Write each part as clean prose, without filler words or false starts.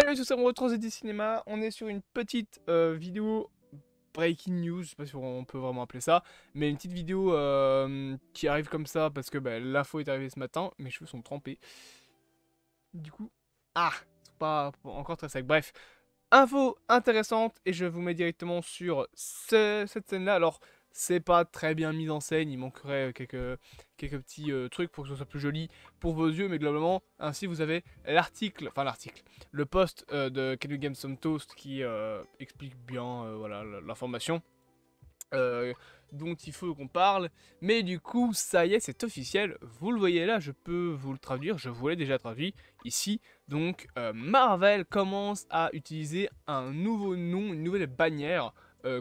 Salut à tous, c'est Transiti Cinéma. On est sur une petite vidéo breaking news, je sais pas si on peut vraiment appeler ça, mais une petite vidéo qui arrive comme ça parce que l'info est arrivée ce matin. Mes cheveux sont trempés. Du coup, ils sont pas encore très secs. Bref, info intéressante et je vous mets directement sur cette scène-là. Alors, c'est pas très bien mis en scène, il manquerait quelques petits trucs pour que ce soit plus joli pour vos yeux, mais globalement, ainsi vous avez le post de Can You Game Some Toast qui explique bien voilà, l'information euh, dont il faut qu'on parle. Mais du coup, ça y est, c'est officiel. Vous le voyez là, je peux vous le traduire. Je vous l'ai déjà traduit ici. Donc, Marvel commence à utiliser un nouveau nom, une nouvelle bannière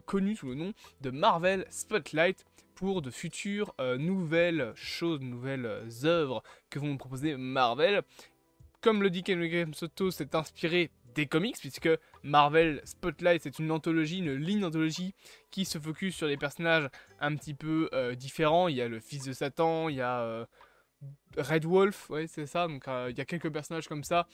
connue sous le nom de Marvel Spotlight pour de futures nouvelles choses, nouvelles œuvres que vont nous proposer Marvel. Comme le dit Ken Soto, c'est inspiré des comics, puisque Marvel Spotlight, c'est une anthologie, une ligne d'anthologie qui se focus sur des personnages un petit peu différents. Il y a le fils de Satan, il y a Red Wolf, ouais c'est ça, donc il y a quelques personnages comme ça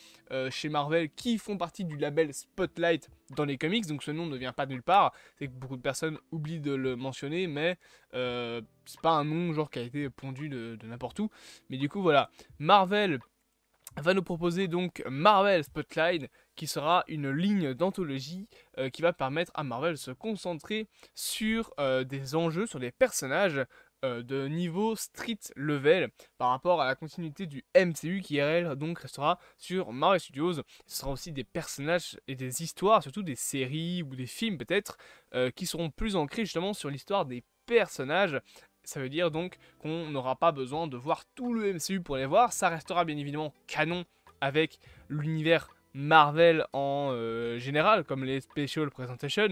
chez Marvel qui font partie du label Spotlight dans les comics, donc ce nom ne vient pas de nulle part, c'est que beaucoup de personnes oublient de le mentionner, mais c'est pas un nom genre qui a été pondu de n'importe où, mais du coup voilà, Marvel va nous proposer donc Marvel Spotlight, qui sera une ligne d'anthologie qui va permettre à Marvel de se concentrer sur des enjeux, sur des personnages de niveau street level par rapport à la continuité du MCU qui elle donc restera sur Marvel Studios. Ce sera aussi des personnages et des histoires, surtout des séries ou des films peut-être, qui seront plus ancrés justement sur l'histoire des personnages. Ça veut dire donc qu'on n'aura pas besoin de voir tout le MCU pour les voir. Ça restera bien évidemment canon avec l'univers Marvel en général, comme les Special Presentation,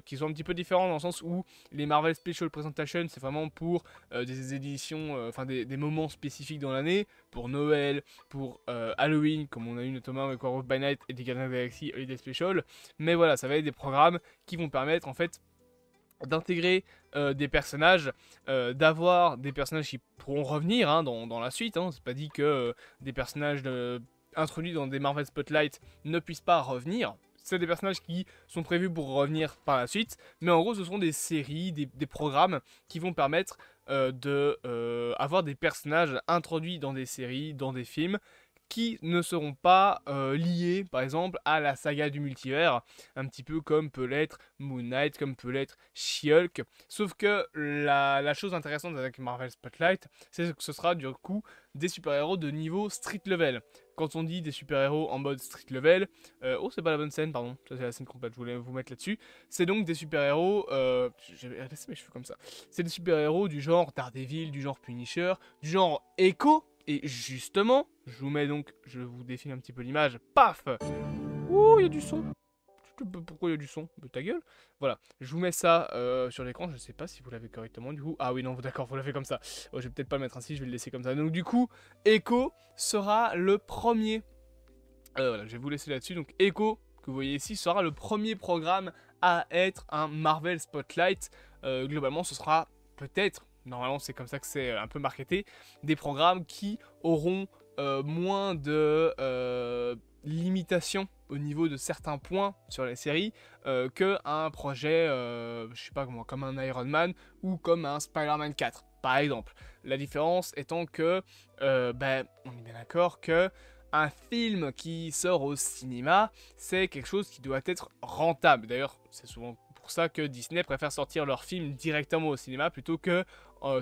qui sont un petit peu différents dans le sens où les Marvel Special Presentation, c'est vraiment pour des éditions, des moments spécifiques dans l'année, pour Noël, pour Halloween, comme on a eu notamment avec War of by Night et des Guardians of the Galaxy Holiday Special. Mais voilà, ça va être des programmes qui vont permettre en fait d'intégrer des personnages, d'avoir des personnages qui pourront revenir dans la suite. C'est pas dit que des personnages introduits dans des Marvel Spotlight ne puissent pas revenir. C'est des personnages qui sont prévus pour revenir par la suite. Mais en gros, ce sont des séries, des programmes qui vont permettre d'avoir des personnages introduits dans des séries, dans des films, qui ne seront pas liés, par exemple, à la saga du multivers, un petit peu comme peut l'être Moon Knight, comme peut l'être She-Hulk. Sauf que la chose intéressante avec Marvel Spotlight, c'est que ce sera du coup des super-héros de niveau street level. Quand on dit des super-héros en mode street level, oh c'est pas la bonne scène, pardon, ça c'est la scène complète, je voulais vous mettre là-dessus. C'est donc des super-héros, j'ai laissé mes cheveux comme ça. C'est des super-héros du genre Daredevil, du genre Punisher, du genre Echo. Et justement, je vous défile un petit peu l'image. Paf! Ouh, il y a du son. Pourquoi il y a du son? De ta gueule. Voilà, je vous mets ça sur l'écran. Je sais pas si vous l'avez correctement du coup. Ah oui, non, d'accord, vous l'avez comme ça. Oh, je vais peut-être pas le mettre ainsi, je vais le laisser comme ça. Donc du coup, Echo sera le premier. Voilà, je vais vous laisser là-dessus. Donc Echo, que vous voyez ici, sera le premier programme à être un Marvel Spotlight. Globalement, ce sera peut-être, normalement c'est comme ça que c'est un peu marketé, des programmes qui auront moins de limitations au niveau de certains points sur les séries qu'un projet, je sais pas comment, comme un Iron Man ou comme un Spider-Man 4 par exemple. La différence étant que, on est bien d'accord que un film qui sort au cinéma, c'est quelque chose qui doit être rentable. D'ailleurs, c'est souvent pour ça que Disney préfère sortir leurs films directement au cinéma plutôt que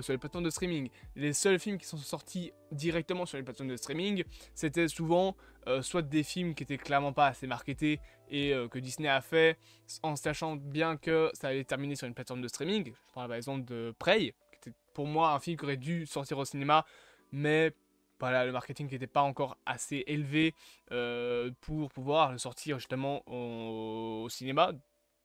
sur les plateformes de streaming. Les seuls films qui sont sortis directement sur les plateformes de streaming, c'était souvent soit des films qui étaient clairement pas assez marketés et que Disney a fait en sachant bien que ça allait terminer sur une plateforme de streaming. Je parle par exemple de Prey, qui était pour moi un film qui aurait dû sortir au cinéma, mais voilà, le marketing n'était pas encore assez élevé pour pouvoir le sortir justement au cinéma.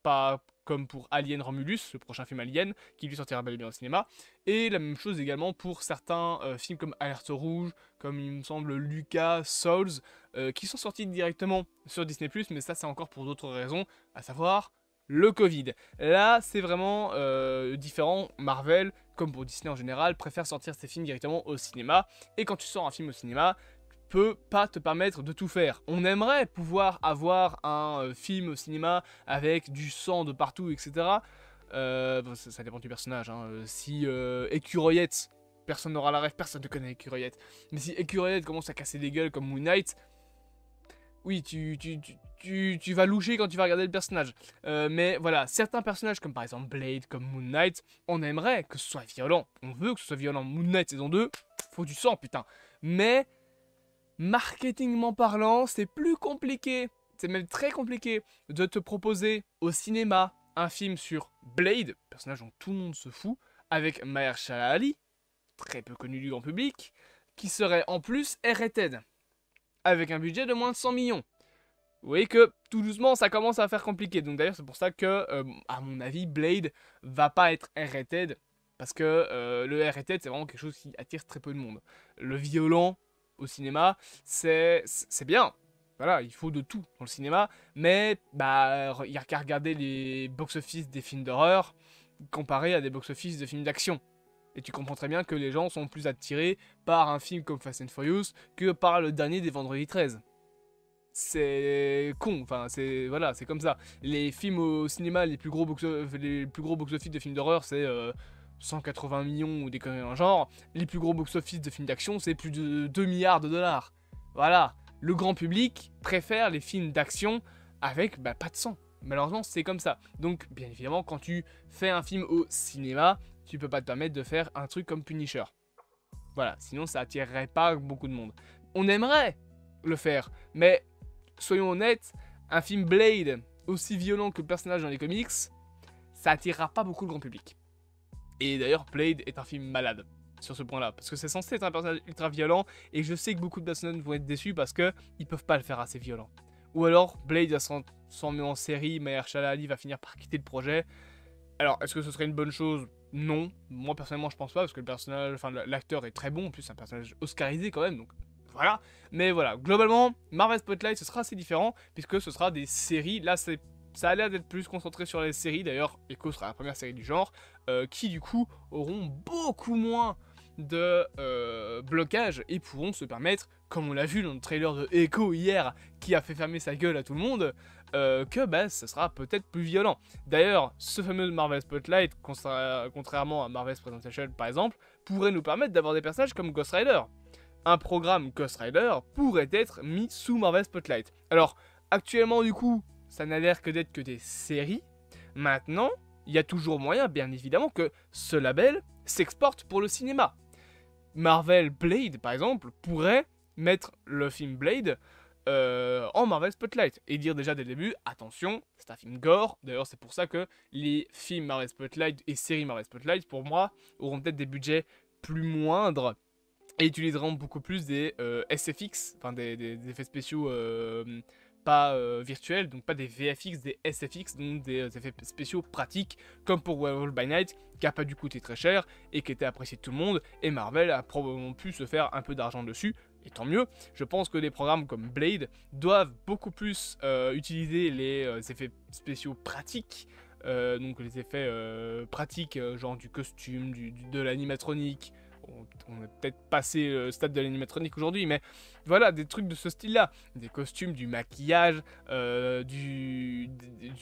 Pas comme pour Alien Romulus, le prochain film Alien, qui lui sortira bel et bien au cinéma. Et la même chose également pour certains films comme Alerte Rouge, comme il me semble Lucas, Souls, qui sont sortis directement sur Disney+, mais ça c'est encore pour d'autres raisons, à savoir le Covid. Là, c'est vraiment différent. Marvel, comme pour Disney en général, préfère sortir ses films directement au cinéma. Et quand tu sors un film au cinéma, peut pas te permettre de tout faire. On aimerait pouvoir avoir un film au cinéma avec du sang de partout, etc. Bon, ça dépend du personnage. Hein. Si Écureuillette, personne n'aura la rêve, personne ne connaît Écureuillette. Mais si Écureuillette commence à casser des gueules comme Moon Knight, oui, tu vas loucher quand tu vas regarder le personnage. Mais voilà, certains personnages comme par exemple Blade, comme Moon Knight, on aimerait que ce soit violent. On veut que ce soit violent. Moon Knight saison 2, faut du sang, putain. Mais, marketingment parlant, c'est plus compliqué. C'est même très compliqué de te proposer au cinéma un film sur Blade, personnage dont tout le monde se fout, avec Mahershala Ali, très peu connu du grand public, qui serait en plus R-rated, avec un budget de moins de 100 millions. Vous voyez que tout doucement ça commence à faire compliqué. Donc d'ailleurs c'est pour ça que, à mon avis, Blade va pas être R-rated. Parce que le R-rated c'est vraiment quelque chose qui attire très peu de monde. Le violent au cinéma c'est bien. Voilà, il faut de tout dans le cinéma. Mais bah, il n'y a qu'à regarder les box-office des films d'horreur comparé à des box-office de films d'action. Et tu comprends très bien que les gens sont plus attirés par un film comme Fast and Furious que par le dernier des Vendredi 13. C'est con, enfin c'est voilà, c'est comme ça. Les films au cinéma, les plus gros box-office de films d'horreur, c'est 180 millions ou des conneries dans le genre. Les plus gros box-office de films d'action, c'est plus de 2 milliards de dollars. Voilà, le grand public préfère les films d'action avec pas de sang. Malheureusement, c'est comme ça. Donc, bien évidemment, quand tu fais un film au cinéma, tu peux pas te permettre de faire un truc comme Punisher. Voilà, sinon ça attirerait pas beaucoup de monde. On aimerait le faire, mais soyons honnêtes, un film Blade aussi violent que le personnage dans les comics, ça attirera pas beaucoup le grand public. Et d'ailleurs, Blade est un film malade sur ce point-là, parce que c'est censé être un personnage ultra violent, et je sais que beaucoup de personnes vont être déçus parce que ils peuvent pas le faire assez violent. Ou alors, Blade va s'en met en série, Mahershala Ali va finir par quitter le projet. Alors, est-ce que ce serait une bonne chose? Non. Moi, personnellement, je pense pas, parce que le personnage, enfin, l'acteur est très bon, en plus, c'est un personnage oscarisé quand même, donc voilà. Mais voilà, globalement, Marvel Spotlight, ce sera assez différent, puisque ce sera des séries. Là, ça a l'air d'être plus concentré sur les séries, d'ailleurs, Echo sera la première série du genre, qui du coup auront beaucoup moins de blocage et pourront se permettre, comme on l'a vu dans le trailer de Echo hier, qui a fait fermer sa gueule à tout le monde, que ça sera peut-être plus violent. D'ailleurs, ce fameux Marvel Spotlight, contrairement à Marvel's Presentation par exemple, pourrait nous permettre d'avoir des personnages comme Ghost Rider. Un programme Ghost Rider pourrait être mis sous Marvel Spotlight. Alors, actuellement du coup, ça n'a l'air que d'être que des séries. Maintenant, il y a toujours moyen, bien évidemment, que ce label s'exporte pour le cinéma. Marvel Blade, par exemple, pourrait mettre le film Blade en Marvel Spotlight et dire déjà dès le début, attention, c'est un film gore. D'ailleurs, c'est pour ça que les films Marvel Spotlight et séries Marvel Spotlight, pour moi, auront peut-être des budgets plus moindres et utiliseront beaucoup plus des SFX, enfin des effets spéciaux pas virtuels, donc pas des VFX, des SFX, donc des effets spéciaux pratiques, comme pour Werewolf by Night, qui a pas dû coûter très cher et qui était apprécié de tout le monde, et Marvel a probablement pu se faire un peu d'argent dessus, et tant mieux. Je pense que des programmes comme Blade doivent beaucoup plus utiliser les effets spéciaux pratiques, donc les effets pratiques, genre du costume, de l'animatronique. On est peut-être passé le stade de l'animatronique aujourd'hui, mais voilà, des trucs de ce style-là. Des costumes, du maquillage, du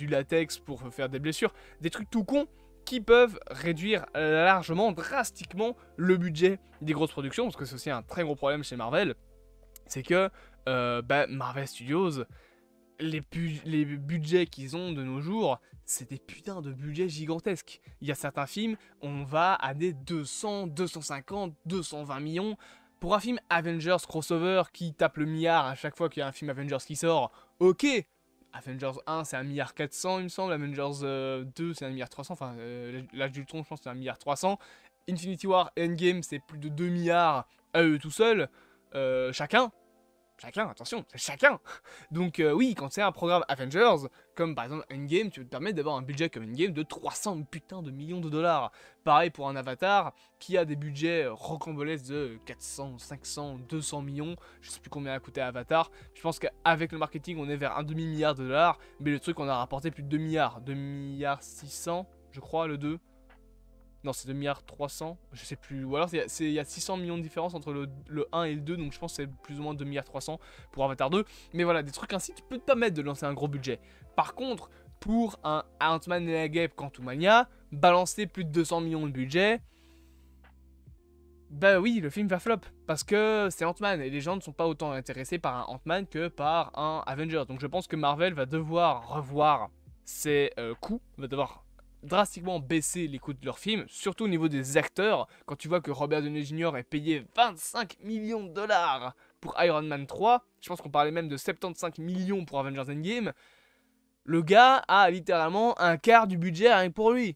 latex pour faire des blessures. Des trucs tout cons qui peuvent réduire largement, drastiquement, le budget des grosses productions. Parce que c'est aussi un très gros problème chez Marvel. C'est que Marvel Studios, les budgets qu'ils ont de nos jours, c'est des putains de budgets gigantesques. Il y a certains films, on va à des 200, 250, 220 millions. Pour un film Avengers crossover qui tape le milliard à chaque fois qu'il y a un film Avengers qui sort, ok. Avengers 1 c'est 1,4 milliard, il me semble. Avengers 2 c'est 1,3 milliard, enfin l'âge d'Ultron je pense c'est 1,3 milliard. Infinity War Endgame c'est plus de 2 milliards à eux tout seuls. Chacun, attention, c'est chacun. Donc oui, quand c'est un programme Avengers, comme par exemple Endgame, tu peux te permettre d'avoir un budget comme Endgame de 300 putains de millions de dollars. Pareil pour un Avatar, qui a des budgets rocambolesques de 400, 500, 200 millions. Je sais plus combien a coûté Avatar. Je pense qu'avec le marketing, on est vers un demi-milliard de dollars. Mais le truc, on a rapporté plus de 2 milliards. 2 milliards 600, je crois, le 2. Non, c'est 2 milliards 300, je sais plus. Ou alors il y a 600 millions de différence entre le 1 et le 2, donc je pense que c'est plus ou moins 2 milliards 300 pour Avatar 2. Mais voilà, des trucs ainsi, tu peux te permettre de lancer un gros budget. Par contre, pour un Ant-Man et la Guêpe Quantumania, balancer plus de 200 millions de budget, bah oui, le film va flop, parce que c'est Ant-Man, et les gens ne sont pas autant intéressés par un Ant-Man que par un Avengers. Donc je pense que Marvel va devoir revoir ses coûts, va devoir drastiquement baisser les coûts de leurs films, surtout au niveau des acteurs. Quand tu vois que Robert Downey Jr. est payé 25 millions de dollars pour Iron Man 3, je pense qu'on parlait même de 75 millions pour Avengers Endgame, le gars a littéralement un quart du budget rien que pour lui.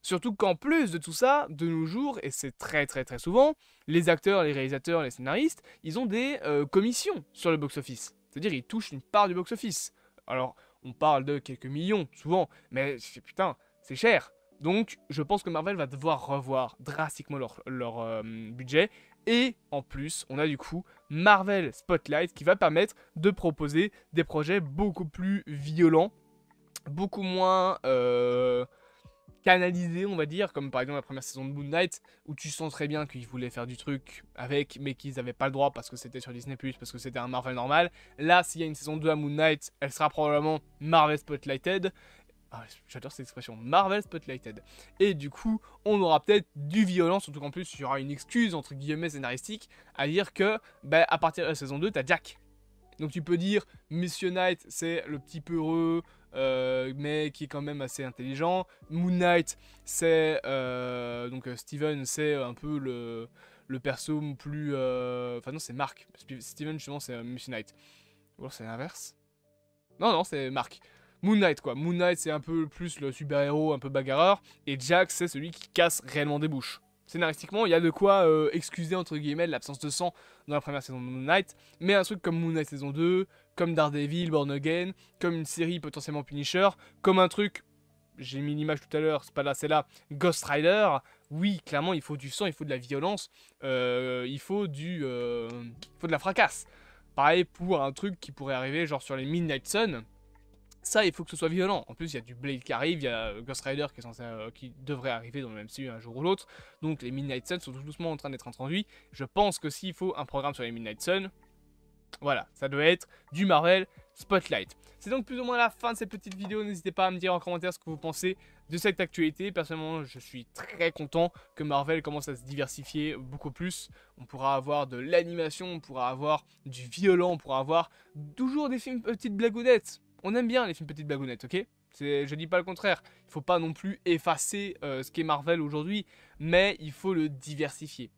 Surtout qu'en plus de tout ça, de nos jours, et c'est très très très souvent, les acteurs, les réalisateurs, les scénaristes, ils ont des commissions sur le box-office. C'est-à-dire ils touchent une part du box-office. Alors, on parle de quelques millions, souvent, mais putain, c'est cher. Donc, je pense que Marvel va devoir revoir drastiquement leur budget. Et en plus, on a du coup Marvel Spotlight qui va permettre de proposer des projets beaucoup plus violents, beaucoup moins canalisé, on va dire, comme par exemple la première saison de Moon Knight, où tu sens très bien qu'ils voulaient faire du truc avec, mais qu'ils n'avaient pas le droit parce que c'était sur Disney+, parce que c'était un Marvel normal. Là, s'il y a une saison 2 à Moon Knight, elle sera probablement Marvel Spotlighted. Ah, j'adore cette expression, Marvel Spotlighted. Et du coup, on aura peut-être du violent, surtout qu'en plus, il y aura une excuse, entre guillemets, scénaristique, à dire que, bah, à partir de la saison 2, t'as Jack. Donc tu peux dire, Monsieur Knight, c'est le petit peureux, mais qui est quand même assez intelligent. Moon Knight, c'est Steven, c'est un peu le perso plus... Enfin non, c'est Mark. Steven, justement, c'est Monsieur Knight. Ou alors c'est l'inverse. Non, non, c'est Mark. Moon Knight, quoi. Moon Knight, c'est un peu plus le super-héros, un peu bagarreur. Et Jack, c'est celui qui casse réellement des bouches. Scénaristiquement, il y a de quoi excuser, entre guillemets, l'absence de sang dans la première saison de Moon Knight. Mais un truc comme Moon Knight saison 2, comme Daredevil, Born Again, comme une série potentiellement Punisher, comme un truc, j'ai mis l'image tout à l'heure, c'est pas là, c'est là, Ghost Rider. Oui, clairement, il faut du sang, il faut de la violence, il faut de la fracasse. Pareil pour un truc qui pourrait arriver, genre sur les Midnight Sun. Ça, il faut que ce soit violent. En plus, il y a du Blade qui arrive, il y a Ghost Rider qui devrait arriver dans le MCU un jour ou l'autre. Donc les Midnight Suns sont tout doucement en train d'être introduits. Je pense que s'il faut un programme sur les Midnight Suns, voilà, ça doit être du Marvel Spotlight. C'est donc plus ou moins la fin de cette petite vidéo. N'hésitez pas à me dire en commentaire ce que vous pensez de cette actualité. Personnellement, je suis très content que Marvel commence à se diversifier beaucoup plus. On pourra avoir de l'animation, on pourra avoir du violent, on pourra avoir toujours des films petites blagounettes. On aime bien les films petites blagounettes, ok? Je dis pas le contraire. Il faut pas non plus effacer ce qu'est Marvel aujourd'hui, mais il faut le diversifier.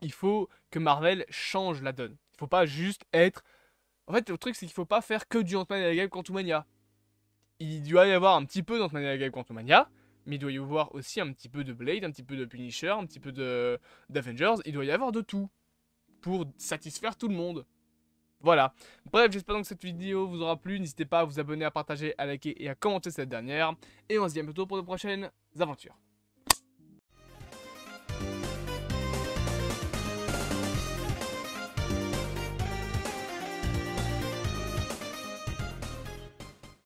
Il faut que Marvel change la donne. Il faut pas juste être... En fait, le truc, c'est qu'il faut pas faire que du Ant-Man et la Guêpe Quantumania. Il doit y avoir un petit peu d'Ant-Man et la Guêpe Quantumania, mais il doit y avoir aussi un petit peu de Blade, un petit peu de Punisher, un petit peu d'Avengers. Il doit y avoir de tout pour satisfaire tout le monde. Voilà. Bref, j'espère donc que cette vidéo vous aura plu. N'hésitez pas à vous abonner, à partager, à liker et à commenter cette dernière. Et on se dit à bientôt pour de prochaines aventures.